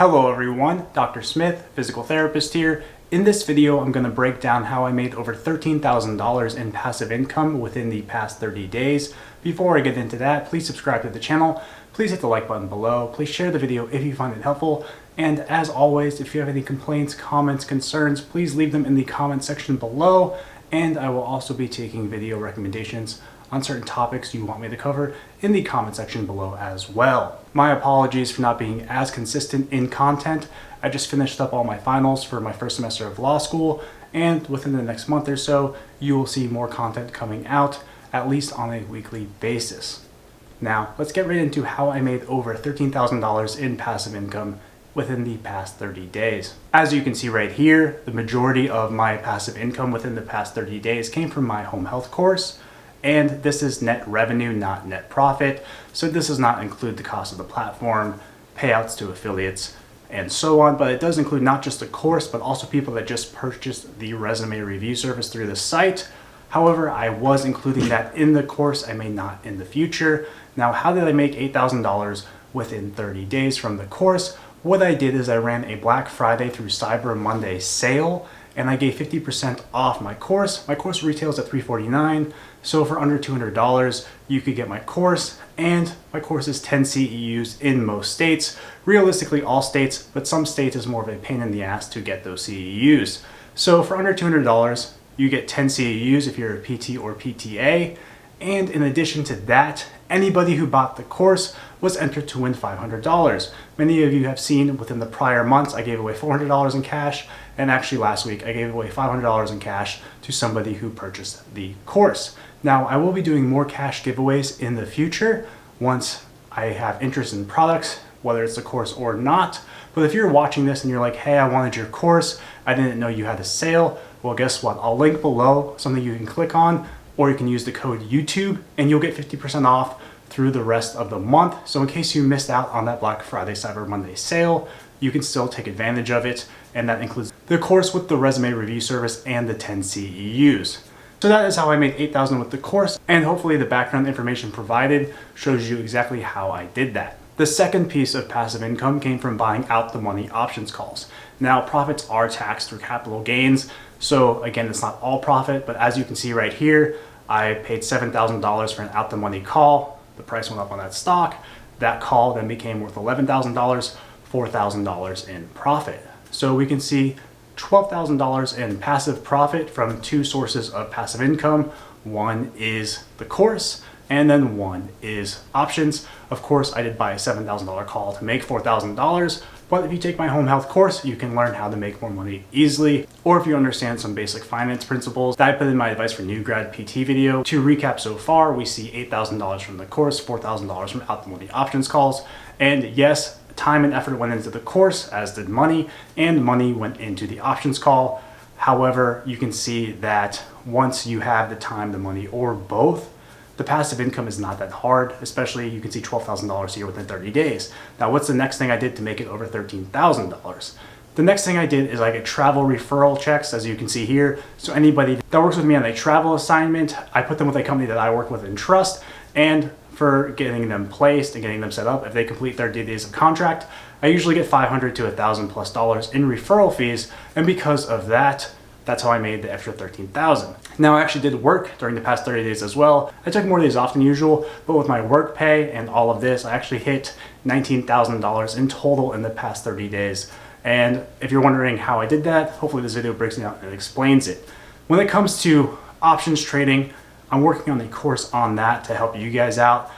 Hello everyone, Dr. Smith, physical therapist here. In this video, I'm going to break down how I made over $13,000 in passive income within the past 30 days. Before I get into that, please subscribe to the channel. Please hit the like button below. Please share the video if you find it helpful. And as always, if you have any complaints, comments, concerns, please leave them in the comment section below. And I will also be taking video recommendations on certain topics you want me to cover in the comment section below as well. My apologies for not being as consistent in content. I just finished up all my finals for my first semester of law school, and within the next month or so, you will see more content coming out, at least on a weekly basis. Now, let's get right into how I made over $13,000 in passive income within the past 30 days. As you can see right here, the majority of my passive income within the past 30 days came from my home health course. And this is net revenue, not net profit. So this does not include the cost of the platform, payouts to affiliates, and so on. But it does include not just the course, but also people that just purchased the resume review service through the site. However, I was including that in the course. I may not in the future. Now, how did I make $8,000 within 30 days from the course? What I did is I ran a Black Friday through Cyber Monday sale, and I gave 50% off my course. My course retails at $349, so for under $200, you could get my course, and my course is 10 CEUs in most states. Realistically, all states, but some states is more of a pain in the ass to get those CEUs. So for under $200, you get 10 CEUs if you're a PT or PTA, and in addition to that, anybody who bought the course was entered to win $500. Many of you have seen within the prior months, I gave away $400 in cash, and actually last week I gave away $500 in cash to somebody who purchased the course. Now, I will be doing more cash giveaways in the future once I have interest in products, whether it's the course or not. But if you're watching this and you're like, hey, I wanted your course, I didn't know you had a sale, well, guess what? I'll link below something you can click on, or you can use the code YouTube and you'll get 50% off through the rest of the month. So in case you missed out on that Black Friday, Cyber Monday sale, you can still take advantage of it. And that includes the course with the resume review service and the 10 CEUs. So that is how I made $8,000 with the course, and hopefully the background information provided shows you exactly how I did that. The second piece of passive income came from buying out the money options calls. Now, profits are taxed through capital gains, so again, it's not all profit, but as you can see right here, I paid $7,000 for an out the money call. The price went up on that stock. That call then became worth $11,000, $4,000 in profit. So we can see $12,000 in passive profit from two sources of passive income. One is the course, and then one is options. Of course, I did buy a $7,000 call to make $4,000, but if you take my home health course, you can learn how to make more money easily. Or if you understand some basic finance principles that I put in my advice for new grad PT video. To recap so far, we see $8,000 from the course, $4,000 from out the money options calls, and yes, time and effort went into the course, as did money, and money went into the options call. However, you can see that once you have the time, the money, or both, the passive income is not that hard, especially you can see $12,000 here within 30 days. Now, what's the next thing I did to make it over $13,000? The next thing I did is I get travel referral checks, as you can see here. So anybody that works with me on a travel assignment, I put them with a company that I work with and trust, and for getting them placed and getting them set up, if they complete 30 days of contract, I usually get $500 to $1,000+ in referral fees, and because of that, that's how I made the extra $13,000. Now, I actually did work during the past 30 days as well. I took more days off than usual, but with my work pay and all of this, I actually hit $19,000 in total in the past 30 days. And if you're wondering how I did that, hopefully this video breaks it down and explains it. When it comes to options trading, I'm working on a course on that to help you guys out.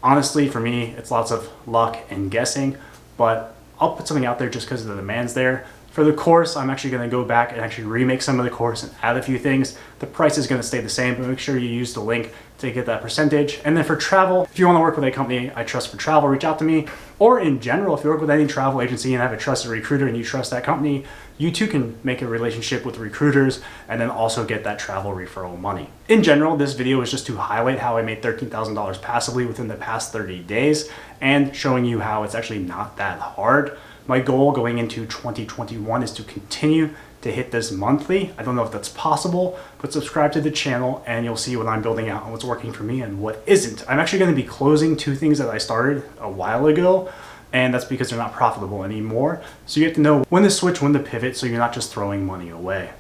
Honestly, for me, it's lots of luck and guessing, but I'll put something out there just because the demand's there. For the course, I'm actually going to go back and actually remake some of the course and add a few things. The price is going to stay the same, but make sure you use the link to get that percentage. And then for travel, if you want to work with a company I trust for travel, reach out to me. Or in general, if you work with any travel agency and have a trusted recruiter and you trust that company, you too can make a relationship with recruiters and then also get that travel referral money. In general, this video is just to highlight how I made $13,000 passively within the past 30 days and showing you how it's actually not that hard. My goal going into 2021 is to continue to hit this monthly. I don't know if that's possible, but subscribe to the channel and you'll see what I'm building out and what's working for me and what isn't. I'm actually going to be closing two things that I started a while ago and that's because they're not profitable anymore. So you have to know when to switch, when to pivot, so you're not just throwing money away.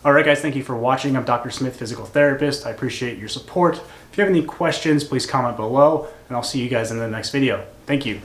All right, guys, thank you for watching. I'm Dr. Smith, physical therapist. I appreciate your support. If you have any questions, please comment below, and I'll see you guys in the next video. Thank you.